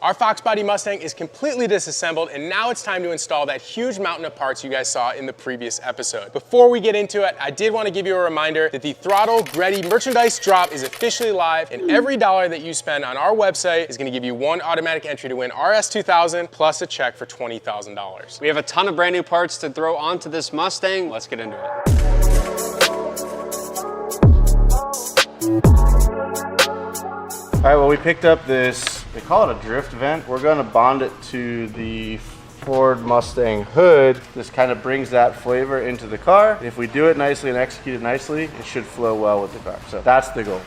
Our Fox Body Mustang is completely disassembled, and now it's time to install that huge mountain of parts you guys saw in the previous episode. Before we get into it, I did want to give you a reminder that the Throtl Ready merchandise drop is officially live, and every dollar that you spend on our website is going to give you one automatic entry to win RS2000 plus a check for $20,000. We have a ton of brand new parts to throw onto this Mustang. Let's get into it. All right, well, we picked up this, they call it a drift vent. We're gonna bond it to the Ford Mustang hood. This kind of brings that flavor into the car. If we do it nicely and execute it nicely, it should flow well with the car. So that's the goal.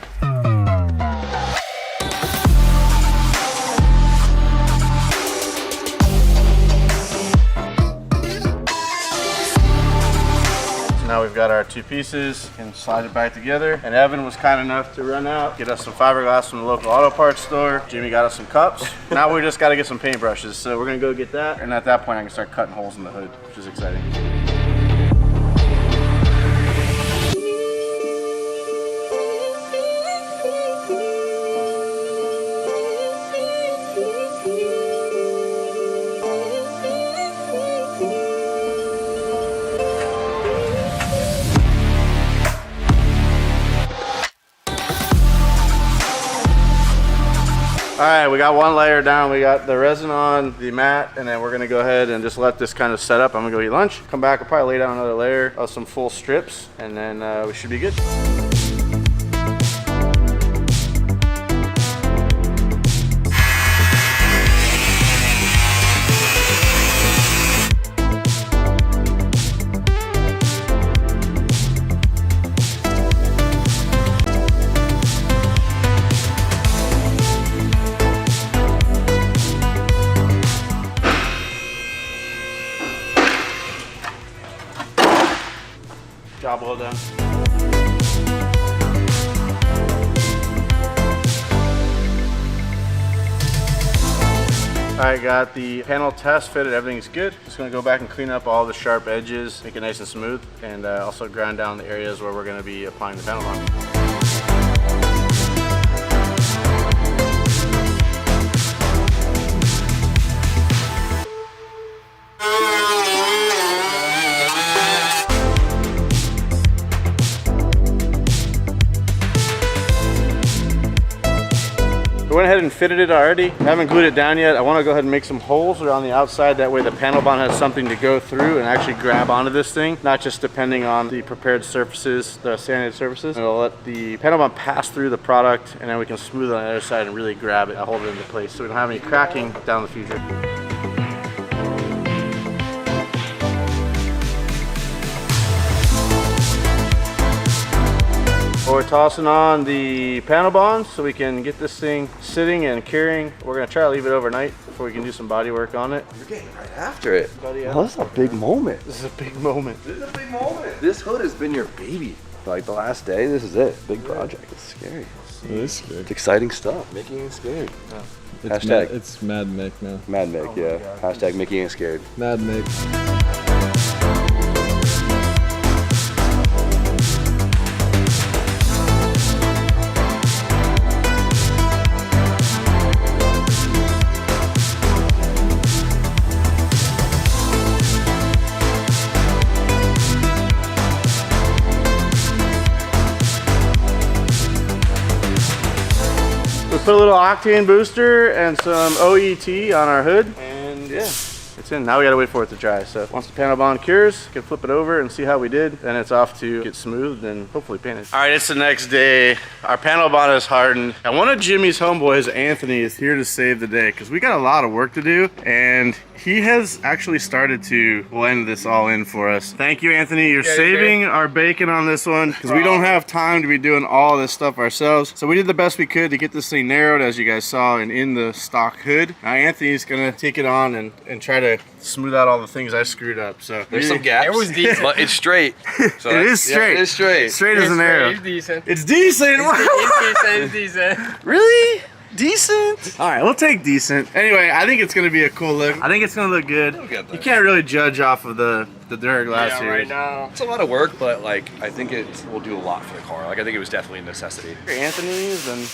Now we've got our two pieces and slide it back together. And Evan was kind enough to run out, get us some fiberglass from the local auto parts store. Jimmy got us some cups. Now we just got to get some paintbrushes. So we're gonna go get that. And at that point I can start cutting holes in the hood, which is exciting. All right, we got one layer down. We got the resin on the mat, and then we're gonna go ahead and just let this kind of set up. I'm gonna go eat lunch, come back, I'll probably lay down another layer of some full strips, and then we should be good. Job well done. All right, got the panel test fitted, everything's good. Just gonna go back and clean up all the sharp edges, make it nice and smooth, and also grind down the areas where we're gonna be applying the panel bond. We went ahead and fitted it already. I haven't glued it down yet. I want to go ahead and make some holes around the outside. That way the panel bond has something to go through and actually grab onto this thing, not just depending on the prepared surfaces, the sanded surfaces. And it'll let the panel bond pass through the product, and then we can smooth it on the other side and really grab it and hold it into place so we don't have any cracking down the future. We're tossing on the panel bond so we can get this thing sitting and curing. We're gonna try to leave it overnight before we can do some body work on it. You're getting right after it. Well, that's a big moment. This is a big moment. This is a big moment. This hood has been your baby. Like the last day, this is it. Big project. It's scary. It is scary. It's exciting stuff. Mickey ain't scared. It's Hashtag. it's Mad Mick now. Mad Mick, yeah. Hashtag Mickey ain't scared. Mad Mick. We put a little octane booster and some OET on our hood, and yeah, it's in. Now we gotta wait for it to dry. So once the panel bond cures, we can flip it over and see how we did. Then it's off to get smoothed and hopefully painted. All right, it's the next day. Our panel bond is hardened. And one of Jimmy's homeboys, Anthony, is here to save the day because we got a lot of work to do, and he has actually started to blend this all in for us. Thank you, Anthony. You're saving our bacon on this one because we don't have time to be doing all this stuff ourselves. So we did the best we could to get this thing narrowed, as you guys saw, and in the stock hood. Now Anthony's gonna take it on and try to smooth out all the things I screwed up. So there's some gaps. It was decent. But it's straight. So it is straight. Yeah, it is straight. Straight as an arrow. It's decent. It's decent. It's decent. Really? Decent? All right, we'll take decent. Anyway, I think it's gonna be a cool look. I think it's gonna look good. You can't really judge off of the Duraglass here. Right now. It's a lot of work, but like I think it will do a lot for the car. Like I think it was definitely a necessity. Anthony's and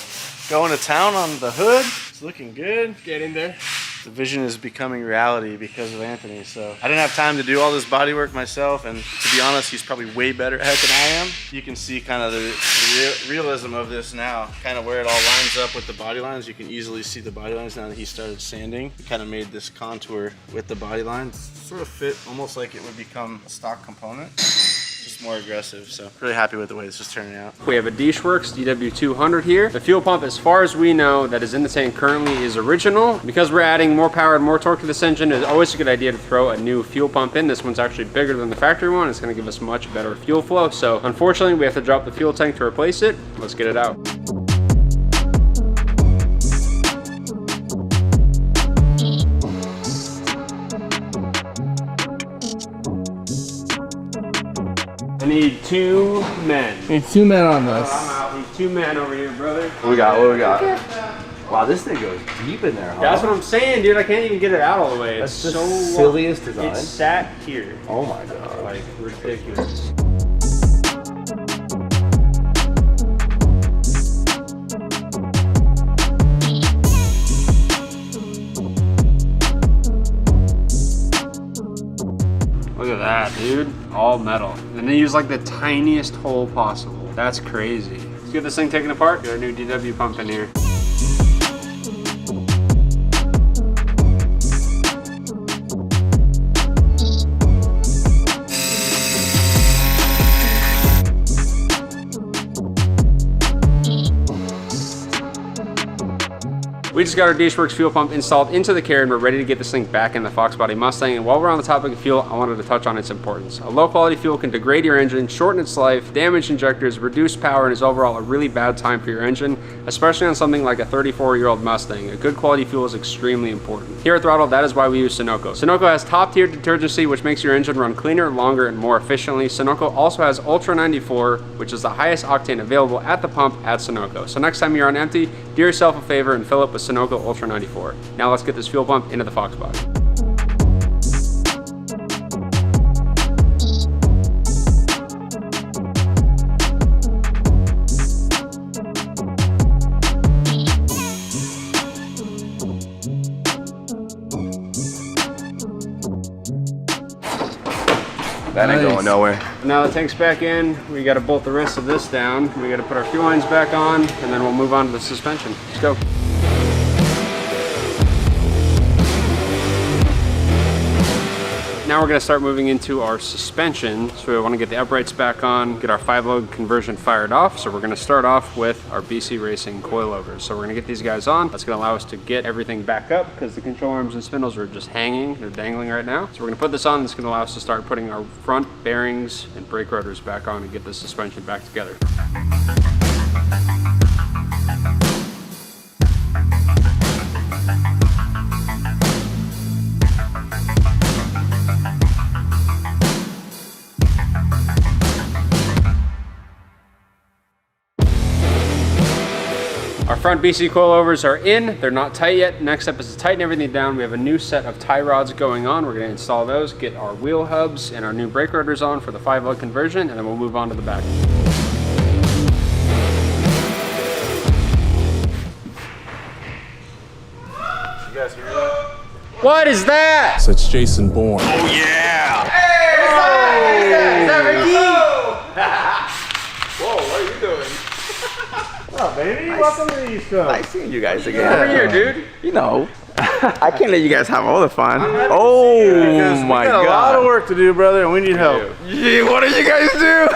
Going to town on the hood. It's looking good. Get in there. The vision is becoming reality because of Anthony. So I didn't have time to do all this body work myself, and to be honest, he's probably way better at it than I am. You can see kind of the realism of this now, kind of where it all lines up with the body lines. You can easily see the body lines now that he started sanding. He kind of made this contour with the body lines. Sort of fit almost like it would become a stock component. Just more aggressive, so really happy with the way this is turning out. We have a Dishworks DW200 here. The fuel pump, as far as we know, that is in the tank currently is original. Because we're adding more power and more torque to this engine, it's always a good idea to throw a new fuel pump in. This one's actually bigger than the factory one. It's gonna give us much better fuel flow. So unfortunately, we have to drop the fuel tank to replace it. Let's get it out. I need 2 men. Need 2 men on this. I'm out. Need 2 men over here, brother. What we got? What we got? Wow, this thing goes deep in there, huh? That's what I'm saying, dude. I can't even get it out all the way. It's That's the so silliest design. It's sat here. Oh my god. Like, ridiculous. Look at that, dude. All metal. And they use like the tiniest hole possible. That's crazy. Let's get this thing taken apart. Got our new DW pump in here. We just got our Dishworks fuel pump installed into the carrier and we're ready to get this thing back in the Fox Body Mustang. And while we're on the topic of fuel, I wanted to touch on its importance. A low quality fuel can degrade your engine, shorten its life, damage injectors, reduce power, and is overall a really bad time for your engine, especially on something like a 34-year-old Mustang. A good quality fuel is extremely important. Here at Throtl, that is why we use Sunoco. Sunoco has top-tier detergency, which makes your engine run cleaner, longer, and more efficiently. Sunoco also has Ultra 94, which is the highest octane available at the pump at Sunoco. So next time you're on empty, do yourself a favor and fill up with Sunoco Ultra 94. Now let's get this fuel pump into the Fox Body. That ain't going nowhere. Now the tank's back in, we gotta bolt the rest of this down. We gotta put our fuel lines back on, and then we'll move on to the suspension. Let's go. Now we're gonna start moving into our suspension. So we wanna get the uprights back on, get our 5-load conversion fired off. So we're gonna start off with our BC Racing coilovers. So we're gonna get these guys on. That's gonna allow us to get everything back up because the control arms and spindles are just hanging. They're dangling right now. So we're gonna put this on. It's gonna allow us to start putting our front bearings and brake rotors back on and get the suspension back together. Our front BC coilovers are in, they're not tight yet. Next step is to tighten everything down. We have a new set of tie rods going on. We're gonna install those, get our wheel hubs and our new brake rotors on for the 5-load conversion, and then we'll move on to the back. You guys hear that? What is that? So it's Jason Bourne. Oh yeah! Whoa, what are you doing? What's up, baby? Welcome to the East Coast. Nice seeing you guys again. Over here, dude. You know, I can't let you guys have all the fun. Oh my We got a lot of god. work to do, brother, and we need help. Yeah, what did you guys do?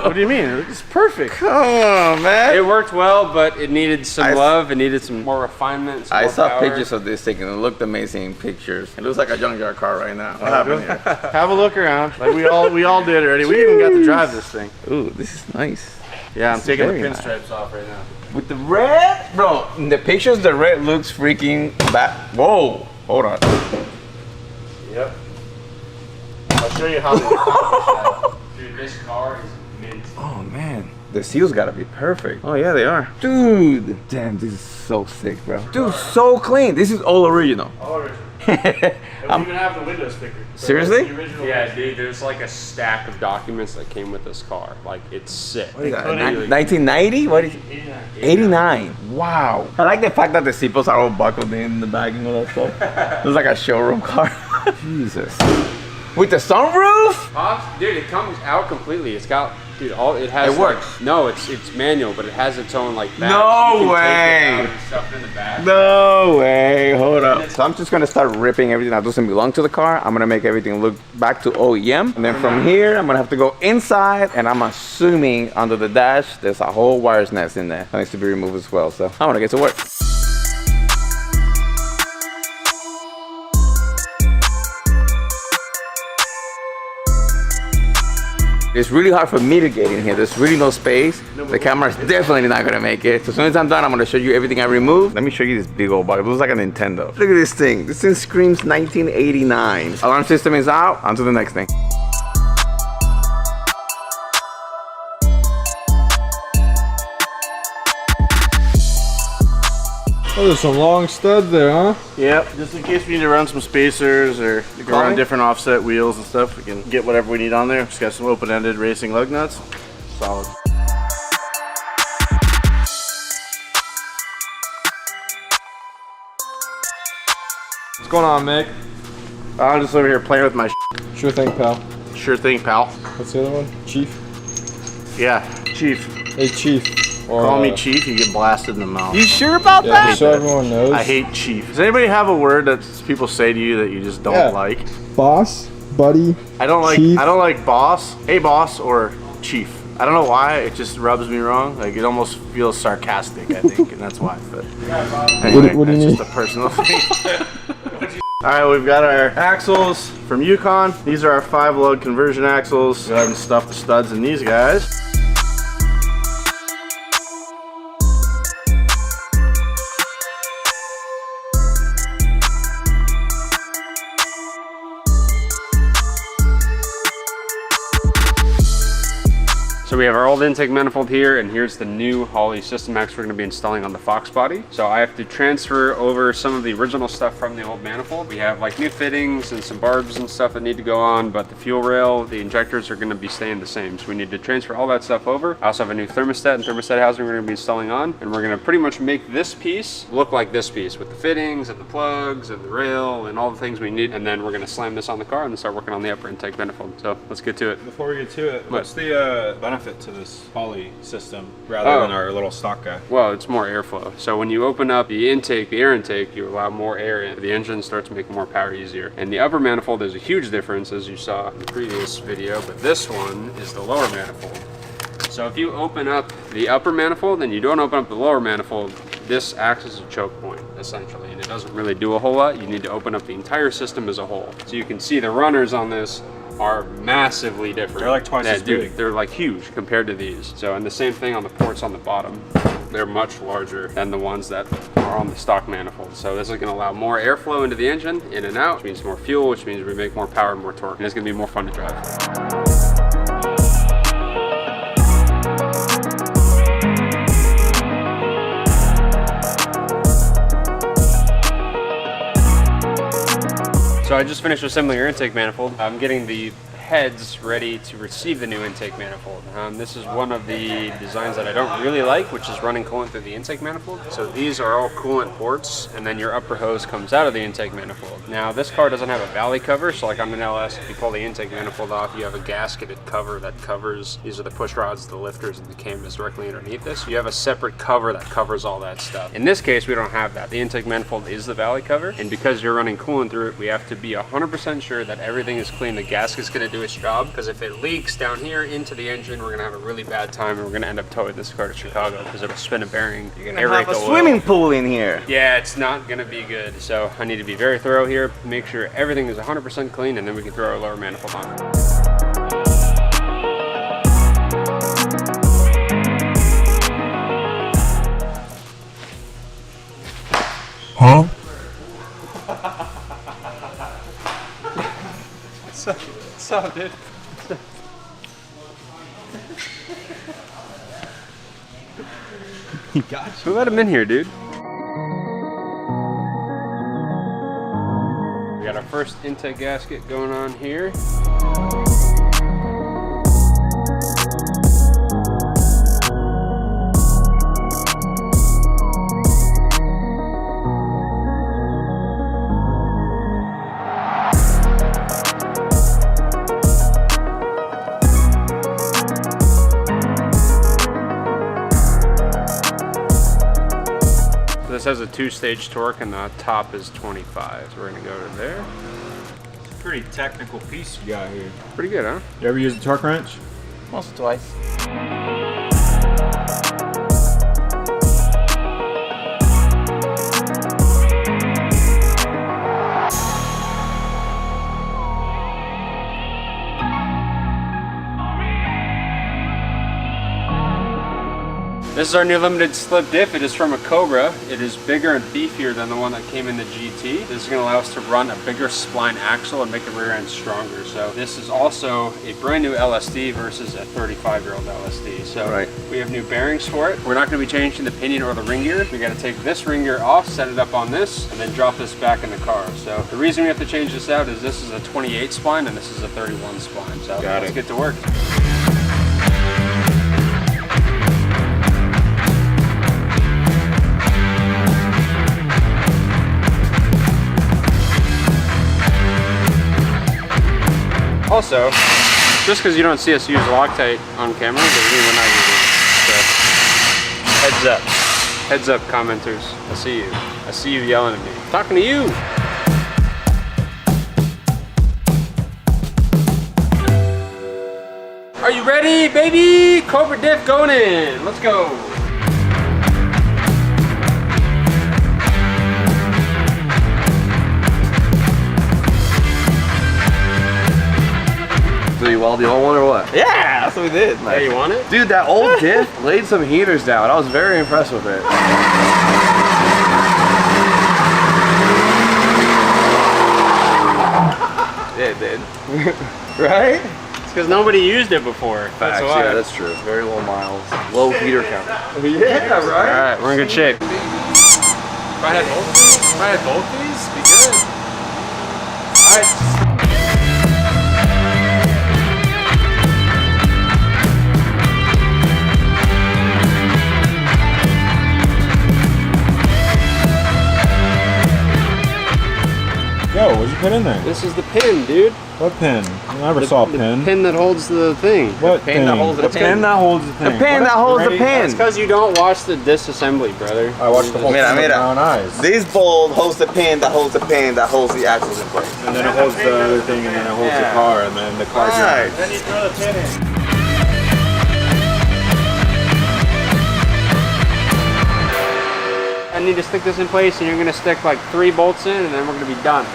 What do you mean? It's perfect. Come on, man. It worked well, but it needed some I- love. It needed some more refinement. Some I more saw power. pictures of this thing and it looked amazing in pictures. It looks like a junkyard car right now. What happened here? Have a look around. Like we all did already. We even got to drive this thing. Ooh, this is nice. Yeah, I'm taking the very pinstripes off right now. With the red? Bro, in the pictures, the red looks freaking bad. Whoa, hold on. Yep. I'll show you how to accomplish Dude, this car is mint. Oh man, the seals gotta be perfect. Oh yeah, they are. Dude, damn, this is so sick, bro. Dude, so clean. This is all original. that. I even have the window sticker. Seriously? The original Yeah, dude, there's like a stack of documents that came with this car. Like, it's sick. What is that? 1990? What is 89? Wow. I like the fact that the seatbelts are all buckled in the back and all that stuff. It's like a showroom car. Jesus. With the sunroof? Dude, it comes out completely. It's got, dude, it has. It works. No, it's manual, but it has its own like badge. No You can way. take it out and stuff in the back. No way. Hold up. So I'm just gonna start ripping everything that doesn't belong to the car. I'm gonna make everything look back to OEM. And then from here, I'm gonna have to go inside, and I'm assuming under the dash, there's a whole wires nest in there that needs to be removed as well. So I'm gonna get to work. It's really hard for me to get in here. There's really no space. The camera's definitely not gonna make it. So as soon as I'm done, I'm gonna show you everything I removed. Let me show you this big old box. It looks like a Nintendo. Look at this thing. This thing screams 1989. Alarm system is out. On to the next thing. Oh, there's some long stud there, huh? Yep, just in case we need to run some spacers or we can run different offset wheels and stuff, we can get whatever we need on there. Just got some open-ended racing lug nuts. Solid. What's going on, Mick? I'm just over here playing with my Sure thing, pal. Sure thing, pal. What's the other one? Chief? Yeah, Chief. Hey, Chief. Or, Call me Chief, you get blasted in the mouth. You sure about Yeah, that? so everyone knows. I hate Chief. Does anybody have a word that people say to you that you just don't like? Boss, buddy. I don't like Chief. I don't like boss, hey boss, or chief. I don't know why, it just rubs me wrong. Like it almost feels sarcastic, I think, and that's why. But anyway, what do you that's mean? just a personal thing. All right, we've got our axles from Yukon. These are our 5-lug conversion axles. Go ahead and stuff the studs in these guys. So we have our old intake manifold here, and here's the new Holley System Max we're going to be installing on the Fox body. So I have to transfer over some of the original stuff from the old manifold. We have like new fittings and some barbs and stuff that need to go on, but the fuel rail, the injectors are going to be staying the same. So we need to transfer all that stuff over. I also have a new thermostat and thermostat housing we're going to be installing on, and we're going to pretty much make this piece look like this piece with the fittings and the plugs and the rail and all the things we need. And then we're going to slam this on the car and start working on the upper intake manifold. So let's get to it. Before we get to it, what's the benefit to this Holley system rather than our little stock guy? Well, it's more airflow. So when you open up the intake, the air intake, you allow more air in. The engine starts making more power easier. And the upper manifold is a huge difference, as you saw in the previous video, but this one is the lower manifold. So if you open up the upper manifold and you don't open up the lower manifold, this acts as a choke point, essentially, and it doesn't really do a whole lot. You need to open up the entire system as a whole. So you can see the runners on this are massively different. They're like twice as big. They're like huge compared to these. So, and the same thing on the ports on the bottom. They're much larger than the ones that are on the stock manifold. So this is gonna allow more airflow into the engine, in and out, which means more fuel, which means we make more power and more torque. And it's gonna be more fun to drive. So I just finished assembling our intake manifold. I'm getting the heads ready to receive the new intake manifold. This is one of the designs that I don't really like, which is running coolant through the intake manifold. So these are all coolant ports, and then your upper hose comes out of the intake manifold. Now this car doesn't have a valley cover, so like on an LS, if you pull the intake manifold off, you have a gasketed cover that covers, these are the push rods, the lifters, and the cam is directly underneath this. You have a separate cover that covers all that stuff. In this case, we don't have that. The intake manifold is the valley cover, and because you're running coolant through it, we have to be 100% sure that everything is clean. The gasket's gonna do its job, because if it leaks down here into the engine, we're gonna have a really bad time, and we're gonna end up towing this car to Chicago because it'll spin a bearing. You're gonna Have a swimming pool in here. Yeah, it's not gonna be good. So I need to be very thorough here, make sure everything is 100% clean, and then we can throw our lower manifold on. Huh? What's up, dude? He got you. Who let him in here, dude? We got our first intake gasket going on here. This has a 2-stage torque and the top is 25. So we're gonna go to there. It's a pretty technical piece you got here. Pretty good, huh? You ever use a torque wrench? Once or twice. This is our new limited slip diff. It is from a Cobra. It is bigger and beefier than the one that came in the GT. This is going to allow us to run a bigger spline axle and make the rear end stronger. So this is also a brand new LSD versus a 35-year-old LSD. So we have new bearings for it. We're not going to be changing the pinion or the ring gear. We got to take this ring gear off, set it up on this, and then drop this back in the car. So the reason we have to change this out is this is a 28 spline and this is a 31 spline. So let's get to work. Also, just because you don't see us use Loctite on camera doesn't mean we're not using it. So, heads up. Heads up, commenters. I see you. I see you yelling at me. I'm talking to you. Are you ready, baby? Cobra diff going in. Let's go. So you weld the old one or what? Yeah, that's what we did. Yeah, you want it? Dude, that old diff laid some heaters down. I was very impressed with it. Yeah, it did. Right? It's because nobody used it before. That's why. Yeah, that's true. Very low miles. Low heater count. Yeah, All right? right, we're in good shape. If I had both these, it'd be good. All right. Yo, what'd you put in there? This is the pin, dude. What pin? I never saw a pin. The pin that holds the thing. What pin that holds the The pin that holds the thing. The pin that holds the pin. That's because you don't watch the disassembly, brother. I watched the whole thing with my own eyes. This bolt holds the pin that holds the pin that holds the axles in place. And then it holds the other thing, and then it holds the car, and then the car drives. Then you throw the pin in. I need to stick this in place, and you're gonna stick like 3 bolts in, and then we're gonna be done.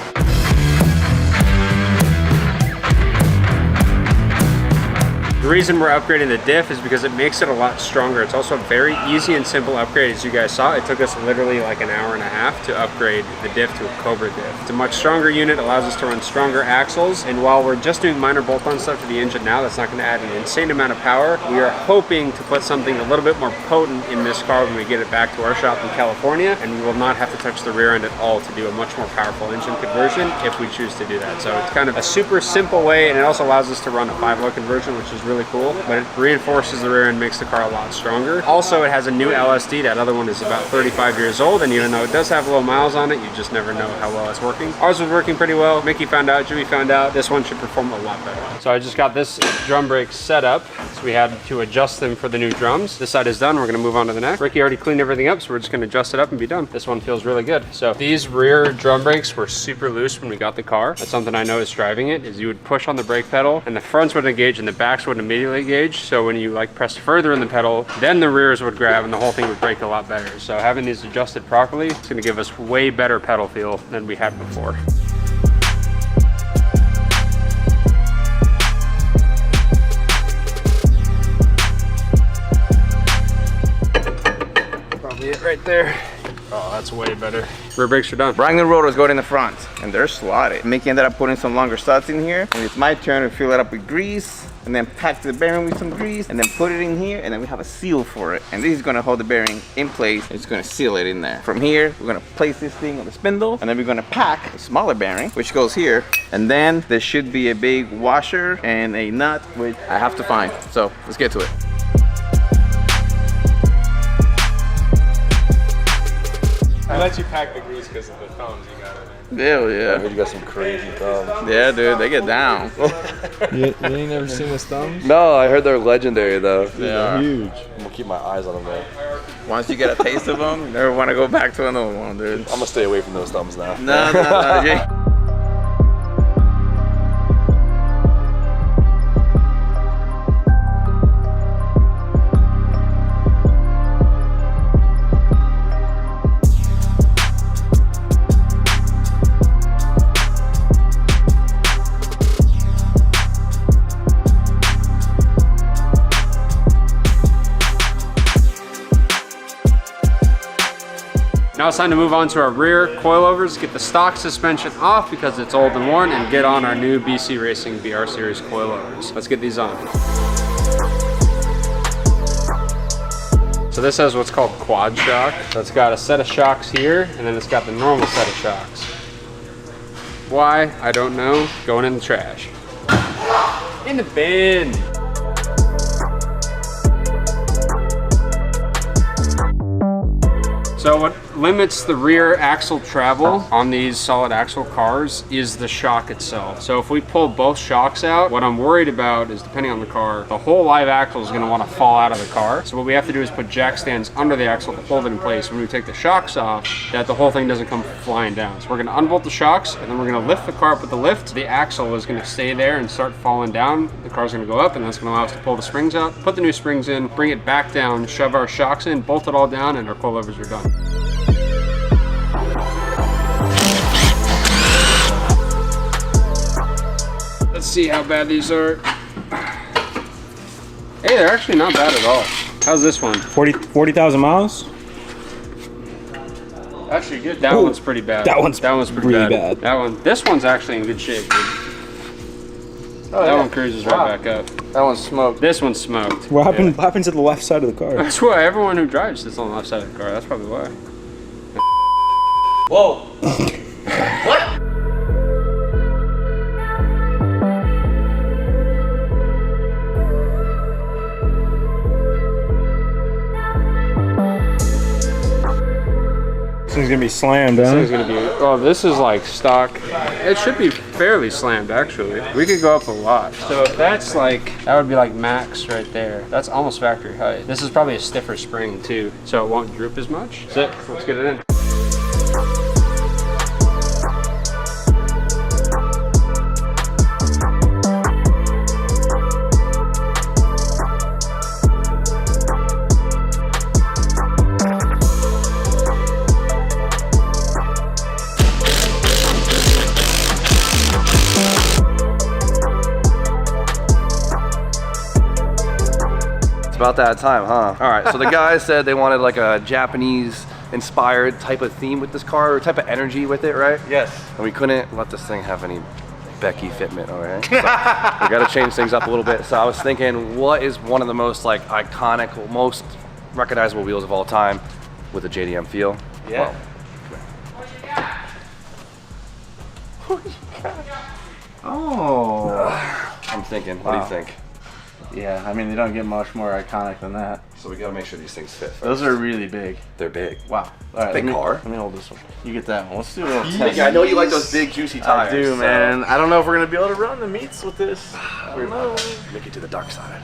The reason we're upgrading the diff is because it makes it a lot stronger. It's also a very easy and simple upgrade. As you guys saw, it took us literally like an hour and a half to upgrade the diff to a Cobra diff. It's a much stronger unit, allows us to run stronger axles, and while we're just doing minor bolt-on stuff to the engine now, that's not going to add an insane amount of power. We are hoping to put something a little bit more potent in this car when we get it back to our shop in California, and we will not have to touch the rear end at all to do a much more powerful engine conversion if we choose to do that. So it's kind of a super simple way, and it also allows us to run a 5-low conversion, which is really cool, but it reinforces the rear end, makes the car a lot stronger. Also, it has a new LSD. That other one is about 35 years old, and even though it does have low miles on it, you just never know how well it's working. Ours was working pretty well. Mickey found out, Jimmy found out. This one should perform a lot better. So I just got this drum brake set up, so we had to adjust them for the new drums. This side is done. We're gonna move on to the next. Ricky already cleaned everything up, so we're just gonna adjust it up and be done. This one feels really good. So these rear drum brakes were super loose when we got the car. That's something I noticed driving it, is you would push on the brake pedal, and the fronts would engage and the backs wouldn't immediately engage. So when you like pressed further in the pedal, then the rears would grab and the whole thing would brake a lot better. So having these adjusted properly, it's gonna give us way better pedal feel than we had before. Probably it right there. Oh, that's way better. Rear brakes are done. Brand new rotors go in the front, and they're slotted. Mickey ended up putting some longer studs in here, and it's my turn to fill it up with grease and then pack the bearing with some grease, and then put it in here, and then we have a seal for it. And this is gonna hold the bearing in place. It's gonna seal it in there. From here, we're gonna place this thing on the spindle, and then we're gonna pack a smaller bearing, which goes here. And then there should be a big washer and a nut, which I have to find. So let's get to it. I let you pack the grease because of the thumbs you got in there. Hell yeah. You got some crazy thumbs. Yeah, dude, they get down. You ain't never seen his thumbs? No, I heard they're legendary though. They're huge. I'm gonna keep my eyes on them though. Once you get a taste of them, you never want to go back to another one, dude. I'm gonna stay away from those thumbs now. No, yeah. Now it's time to move on to our rear coilovers, get the stock suspension off because it's old and worn, and get on our new BC Racing BR Series coilovers. Let's get these on. So this has what's called quad shock. So it's got a set of shocks here, and then it's got the normal set of shocks. Why? I don't know. Going in the trash. In the bin. So what limits the rear axle travel on these solid axle cars is the shock itself. So if we pull both shocks out, what I'm worried about is, depending on the car, the whole live axle is going to want to fall out of the car. So what we have to do is put jack stands under the axle to hold it in place when we take the shocks off, that the whole thing doesn't come flying down. So we're going to unbolt the shocks, and then we're going to lift the car up with the lift. The axle is going to stay there and start falling down. The car's going to go up, and that's going to allow us to pull the springs out, put the new springs in, bring it back down, shove our shocks in, bolt it all down, and our coilovers are done. Let's see how bad these are. Hey, they're actually not bad at all. How's this one? 40,000 miles? Actually good. That one's pretty bad. That one's pretty really bad. That one. This one's actually in good shape, dude. Oh, that yeah. one cruises right back up. That one's smoked. This one's smoked. What happened to the left side of the car? That's why everyone who drives sits on the left side of the car. That's probably why. Whoa. What? This thing's gonna be slammed, huh? This is gonna be. Oh, this is like stock. It should be fairly slammed, actually. We could go up a lot. So if that's like, that would be like max right there. That's almost factory height. This is probably a stiffer spring too, so it won't droop as much. That's it. Let's get it in. About that time, huh? All right, so the guys said they wanted like a Japanese inspired type of theme with this car, or type of energy with it, right? Yes. And we couldn't let this thing have any Becky fitment, all right? So we gotta change things up a little bit. So I was thinking, what is one of the most like iconic, most recognizable wheels of all time with a JDM feel? Yeah. Oh. I'm thinking, what do you think? Yeah, I mean, they don't get much more iconic than that. So we gotta make sure these things fit first. Those are really big. They're big. Wow. All right, Big car. Let me hold this one. You get that one. Let's do a little test. I know you like those big juicy tires. I do, so man. I don't know if we're gonna be able to run the meets with this. I don't know. Make it to the dark side.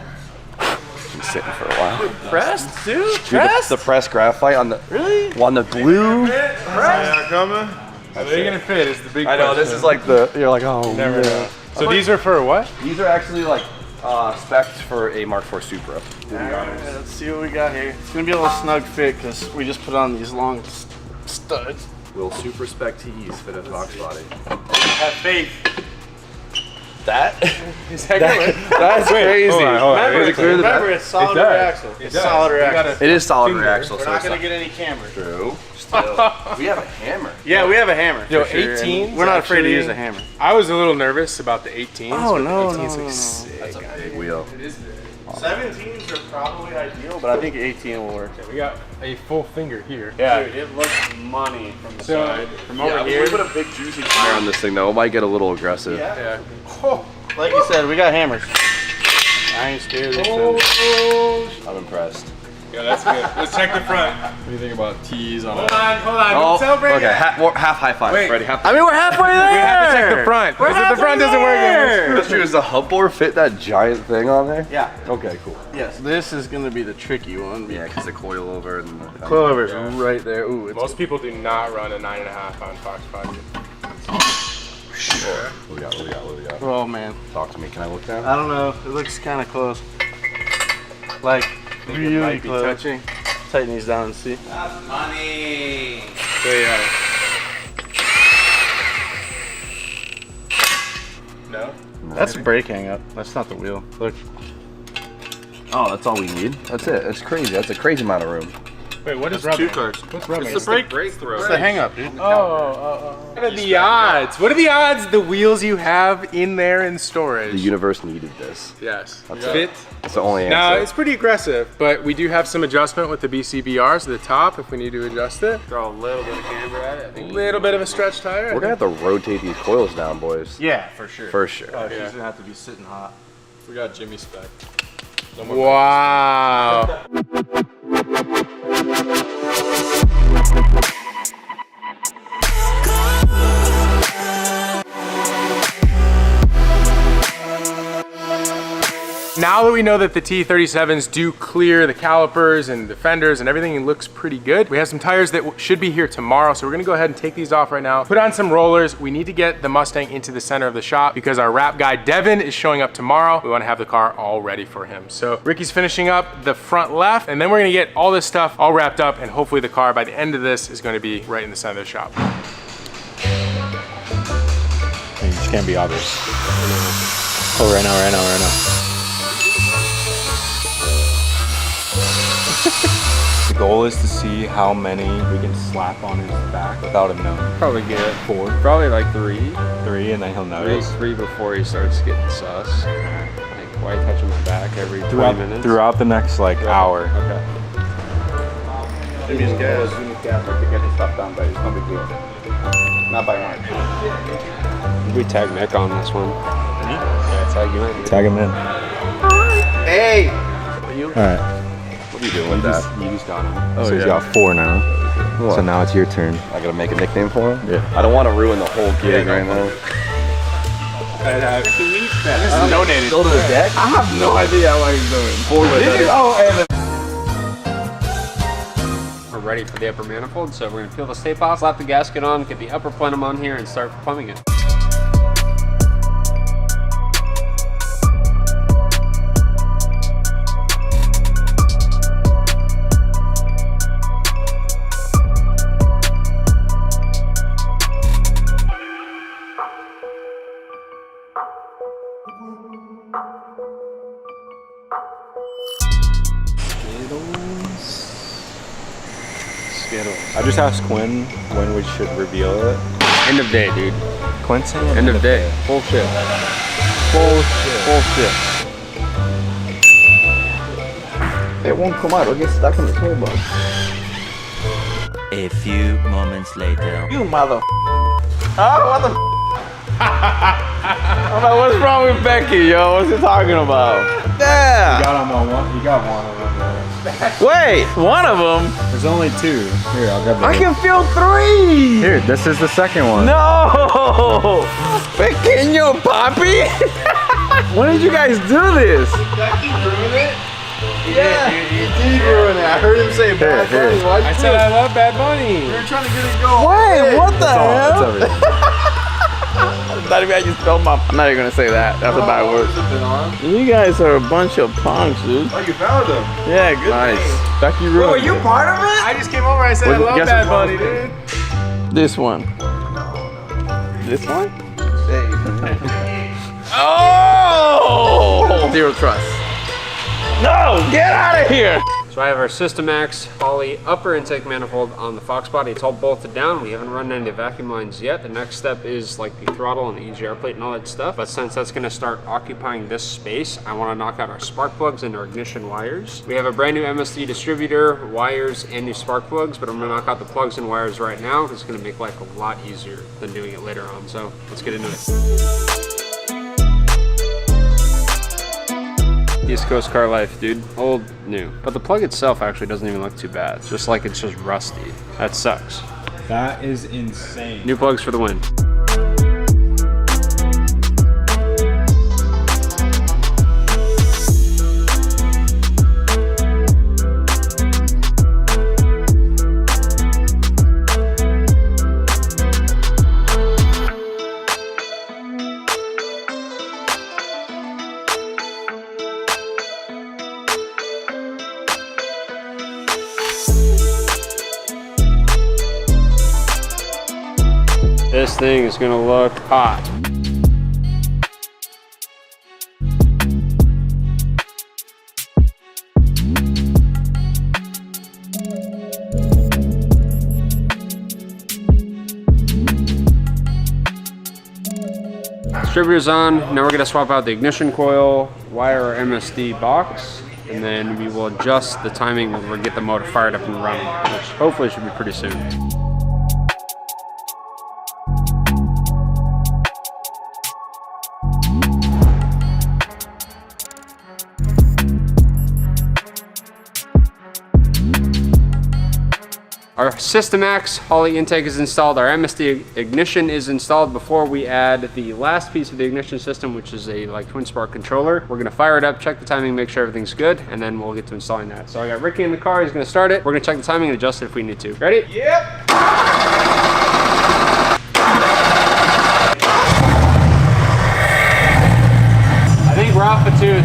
Been sitting for a while. Pressed, dude? Dude, Pressed? the pressed graphite on the Really? on the blue. Pressed? Coming? Are they gonna fit? Is the big I know, this is like the, you're like, oh, Never yeah. know. So these are for what? These are actually like specs for a Mark IV Supra. Alright, let's see what we got here. It's gonna be a little snug fit because we just put on these long studs. Will Supra spec tees fit a box body? Have faith. That? Is that gonna work? That's crazy. Hold on. Remember, Is it clear remember, it's solid rear axle. It's solid rear axle. It is solid rear axle. We're So not it's gonna get any camber. true. Still, we have a hammer. Yeah, we have a hammer. Yo, for sure, 18s and we're not afraid to actually- use a hammer. I was a little nervous about the 18s. Oh, but no, the 18s no, look no. sick. That's a big wheel. 17s are probably ideal, but I think 18 will work. We got a full finger here. Yeah, dude, it looks money from the So, side. from over Yeah, here. we put a big juicy tire on this thing though. It might get a little aggressive. Yeah. Oh, Like you said, we got hammers. I ain't scared of this. I'm impressed. yeah, that's good. Let's check the front. What do you think about T's on Hold it? on. Oh, Don't celebrate okay. yet. Half high five. Wait. Ready? Half. I mean, we're halfway there. We have to check the front. Because if the front doesn't work, then That's true. Does the hub bore fit that giant thing on there? Yeah. Okay, cool. Yes, this is gonna be the tricky one. Yeah, because the coilover and the Coilover's right there. Ooh, it's most people do not run a 9.5 on Fox 5. What do we got? oh man. Talk to me. Can I look down? I don't know. It looks kind of close. Like It really might be close. touching. Tighten these down and see. Money. So yeah. No? That's a brake hang up. That's not the wheel. Look. Oh, that's all we need. That's it. That's crazy. That's a crazy amount of room. Wait, what is That's rubbing? two cars. What's rubbing? It's the brake. throw. It's the hang up, dude. What are the odds? What are the odds the wheels you have in there in The storage? universe needed this. Yes. That's Fit. That's the only Now, answer. it's pretty aggressive, but we do have some adjustment with the BCBRs at the top if we need to adjust it. Throw a little bit of camber at it. I A think little bit of a stretch tire. We're gonna have to rotate these coils down, boys. Yeah, for sure. For sure. Oh, she's Yeah. gonna have to be sitting hot. We got Jimmy spec. Wow. Now that we know that the T37s do clear the calipers and the fenders and everything looks pretty good, we have some tires that should be here tomorrow. So we're gonna go ahead and take these off right now, put on some rollers. We need to get the Mustang into the center of the shop because our wrap guy, Devin, is showing up tomorrow. We wanna have the car all ready for him. So Ricky's finishing up the front left, and then we're gonna get all this stuff all wrapped up, and hopefully the car by the end of this is gonna be right in the center of the shop. You just can't be obvious. Oh, right now. The goal is to see how many we can slap on his back without him knowing. probably get 4, probably like 3. 3, and then he'll notice. 3 before he starts getting sus. Like, why touching my back every 20 minutes? Throughout the next hour. Okay. Jimmy's gas. to get his stuff done, but it's no big deal. Not by much. We tag Nick on this one. Yeah, tag you in. Tag him in. Hey! Alright. What are you doing with that? You just got him. Oh, So he's yeah. got 4 now. What? So now it's your turn. I gotta make a nickname for him? Yeah. I don't want to ruin the whole gig right now. This is donated. Go to the deck? I have no idea what he's doing. We're ready for the upper manifold, so we're gonna peel the tape off, slap the gasket on, get the upper plenum on here, and start plumbing it. I just asked Quinn when we should reveal it. End of day, dude. Quinn's saying End of day. Full shift. Full shift. It won't come out. It'll get stuck in the toolbox. A few moments later. You mother. Oh, what the I'm like, what's wrong with Becky, yo? What's he talking about? Yeah. got him on one. You got one of them. Wait, one of them? There's only 2. Here, I'll grab the I can feel 3. Here, this is the second one. No! Pequeño papi? When did you guys do this? Becky ruined it? Yeah. You did ruin it. I heard him say Bad Bunny. Why'd you I do said it? I love Bad Bunny. We were trying to get it going. Wait, what the It's hell? everything. Not even I just spelled my. I'm not even gonna say that. That's a bad word. You guys are a bunch of punks, dude. Oh, you found him. Yeah, good. Nice. Becky ruined it. part of it? I just came over, I said I love guess Bad what's Bunny, dude. This one. This one? Oh! Zero trust. No, get out of here. So I have our Systemax Poly upper intake manifold on the Fox body. It's all bolted down. We haven't run any vacuum lines yet. The next step is like the throttle and the EGR plate and all that stuff. But since that's gonna start occupying this space, I wanna knock out our spark plugs and our ignition wires. We have a brand new MSD distributor, wires, and new spark plugs, but I'm gonna knock out the plugs and wires right now because it's gonna make life a lot easier than doing it later on. So let's get into it. East Coast car life, dude. Old, new. But the plug itself actually doesn't even look too bad. It's just like it's just rusty. That sucks. That is insane. New plugs for the win. This thing is gonna look hot. Distributor's on. Now we're gonna swap out the ignition coil, wire our MSD box, and then we will adjust the timing when we get the motor fired up and running, which hopefully should be pretty soon. Our Systemax Holley intake is installed. Our MSD ignition is installed before we add the last piece of the ignition system, which is a like twin spark controller. We're gonna fire it up, check the timing, make sure everything's good, and then we'll get to installing that. So I got Ricky in the car, he's gonna start it. We're gonna check the timing and adjust it if we need to. Ready? Yep. I think we're off a tooth.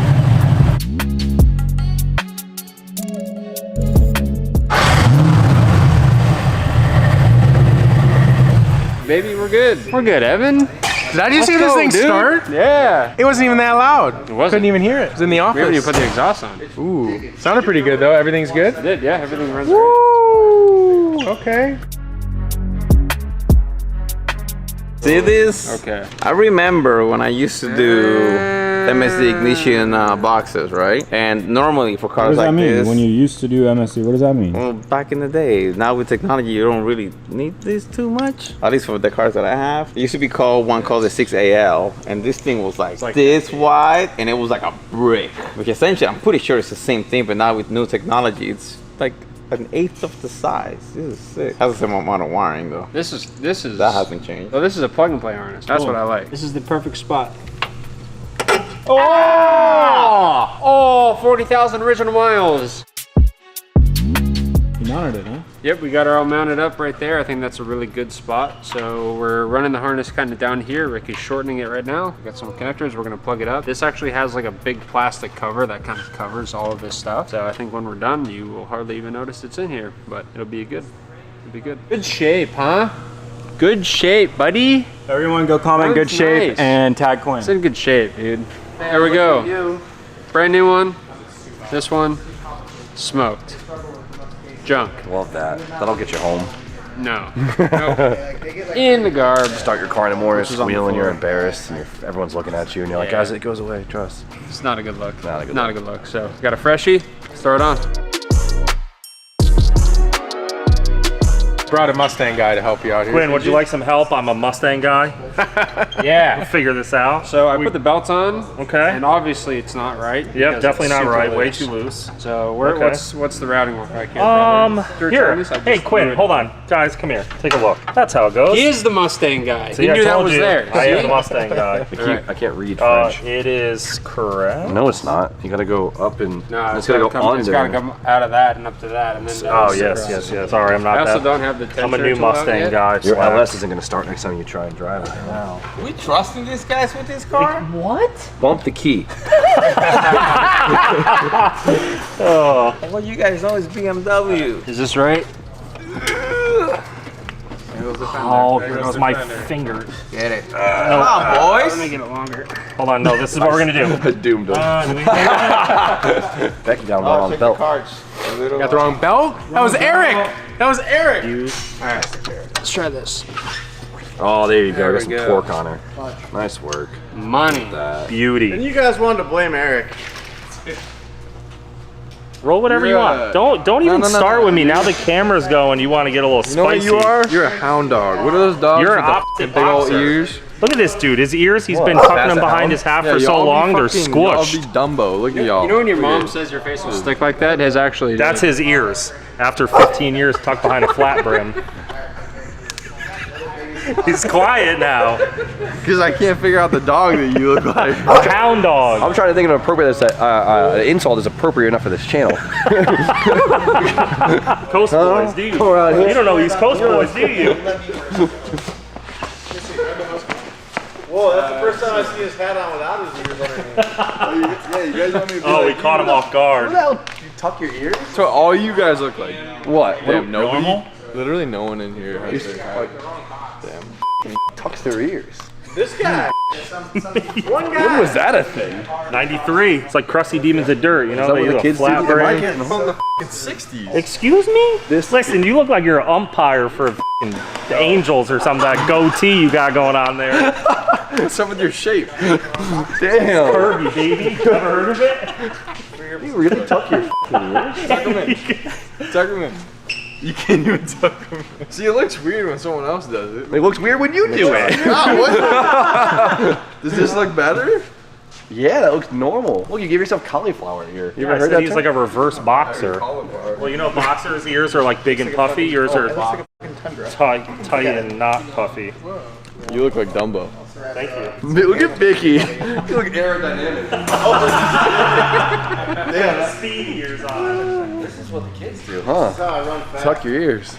Baby, we're good. We're good, Evan. Did I just hear this thing start? Yeah. It wasn't even that loud. It wasn't. Couldn't even hear it. It was in the office. We haven't even put the exhaust on. Ooh, sounded pretty good though. Everything's good? It did, yeah. Everything runs great. Woo! Okay. See this? Okay. I remember when I used to do MSD ignition boxes, right? And normally for What cars does like that mean? this, When you used to do MSC, what does that mean? well, back in the day, now with technology, you don't really need this too much. At least for the cars that I have. It used to be called the 6AL, and this thing was like this wide, and it was like a brick. Which essentially, I'm pretty sure it's the same thing, but now with new technology, it's like an eighth of the size. This is sick. Has the same amount of wiring though. This is That hasn't changed. Oh, this is a plug and play harness. That's what I like. This is the perfect spot. Oh, 40,000 original miles. You mounted it, huh? Yep, we got it all mounted up right there. I think that's a really good spot. So we're running the harness kind of down here. Ricky's shortening it right now. We got some connectors. We're gonna plug it up. This actually has like a big plastic cover that kind of covers all of this stuff. So I think when we're done, you will hardly even notice it's in here, but it'll be good. It'll be good. Good shape, huh? Good shape, buddy. Everyone go comment good That's shape nice. and tag Quinn. It's in good shape, dude. There we go. Brand new one. This one, smoked. Junk. Love that. That'll get you home. No. Nope. In the garbage. Start your car anymore, is you're on the squealing, you're floor. embarrassed, and everyone's looking at you, and you're like, guys, it goes away, trust. It's not a good look. Not a good Not look. a good look. So, got a freshie. Let's throw it on. Brought a Mustang guy to help you out here. Quinn, would you like some help? I'm a Mustang guy. We'll Yeah. figure this out. So I put the belt on. Okay. And obviously it's not right. Yep, because definitely it's not super right. Way loose. too loose. So Okay. what's the routing look like here? Here. I Hey, just Quinn, threw it. hold on. Guys, come here. Take a look. That's how it goes. He is the Mustang guy. See, he I knew that told was you, there. I am See? the Mustang guy. I can't read French. It is correct. No, it's not. You gotta go up and No, it's gotta go It's under. gotta come out of that and up to that, and then. Oh, yes. Sorry, I'm not I also that. don't have the. I'm a 10 new church allowed Mustang yet. guy. Your slack. LS isn't gonna start next time you try and drive it. Wow. We trusting these guys with this car? Bump the key. Oh, Well, you guys know it's BMW. Is this right? Oh, here goes my finger. Get it. Come on, boys. Let me get it longer. Hold on, no, this is what we're gonna do. Doomed him. Becky got one on the belt. Got the wrong belt? That was Eric. That was Eric. Let's try this. Oh, there you go. Got some pork on her. Nice work. Money. Beauty. And you guys wanted to blame Eric. Roll whatever you want. Don't even start with me. Now the camera's going. You want to get a little spicy. You know what you are? You're a hound dog. What are those dogs You're with an the opposite big old boxer. ears? Look at this dude. His ears, he's been tucking them behind his hat for so long, they're Y'all squished. be Dumbo. Look at y'all. You know when your mom says your face will stick like that? It has actually. That's his ears. After 15 years tucked behind a flat brim. He's quiet now. Because I can't figure out the dog that you look like. Hound dog. I'm trying to think of an appropriate insult is appropriate enough for this channel. Coast boys, do you? You don't know East Coast boys, do you? Whoa, that's the first time I see his hat on without his ears underneath. Yeah, you guys want me to be Oh, we caught him off guard. You tuck your ears? That's what all you guys look like. What? Damn, nobody. normal? Literally no one in here has their hat. Damn. Tucks their ears. This guy. One guy. When was that a thing? 93. It's like crusty demons of dirt, you know? that They what the do a kids flat do? brim. Getting home in the '60s. Excuse me? Listen, you look like you're an umpire for the Angels or something. That goatee you got going on there. What's up with your shape? Damn. Kirby, baby. You ever heard of it? You really tuck your Tuck him in. Tuck him in. You can't even tuck him in. See, it looks weird when someone else does it. It looks weird when you do it. Ah, what? Does this look better? Yeah, that looks normal. Look, you give yourself cauliflower ear. You I ever heard said that he's term? like a reverse boxer. Well, you know boxers' ears are like big and puffy. Yours are tight and not puffy. You look like Dumbo. Thank you. Look at Mickey. You look aerodynamic. Yeah, speed ears on. Tuck your ears.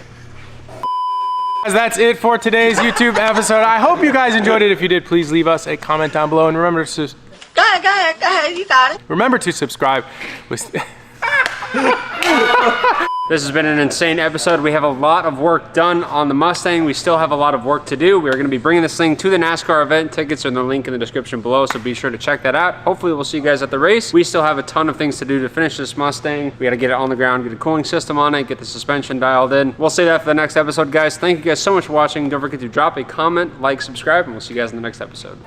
Guys, that's it for today's YouTube episode. I hope you guys enjoyed it. If you did, please leave us a comment down below and remember to Go ahead, you got it. remember to subscribe. This has been an insane episode. We have a lot of work done on the Mustang. We still have a lot of work to do. We're going to be bringing this thing to the NASCAR event. Tickets are in the link in the description below, so be sure to check that out. Hopefully we'll see you guys at the race. We still have a ton of things to do to finish this Mustang. We got to get it on the ground, get a cooling system on it, get the suspension dialed in. We'll save that for the next episode, guys. Thank you guys so much for watching. Don't forget to drop a comment, like, subscribe, and we'll see you guys in the next episode.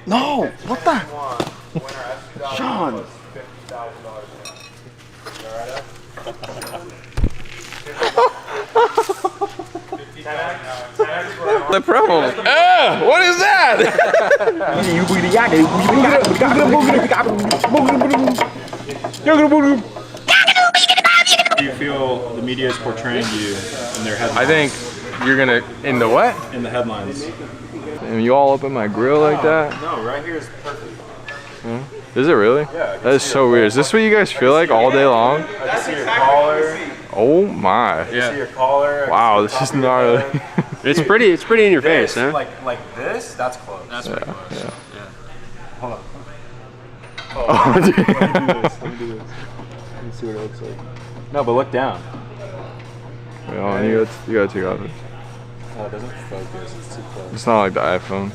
No, what the? Sean. The promo. What is that? Do you feel the media is portraying you in their headlines? I think you're gonna in the what? In the headlines. And you all up in my grill like that? No, right here is perfect. Is it really? Yeah. That is so weird. Is this what you guys feel like all day long? I can see your collar. Oh my. I can see your collar. Wow, this is gnarly. It's pretty in your face, huh? Like this, that's close. That's pretty close. Yeah. Hold on. Oh, dude. Let me do this. Let me do this. Let me see what it looks like. No, but look down. You gotta take off it. Oh, it doesn't focus. It's too close. It's not like the iPhone.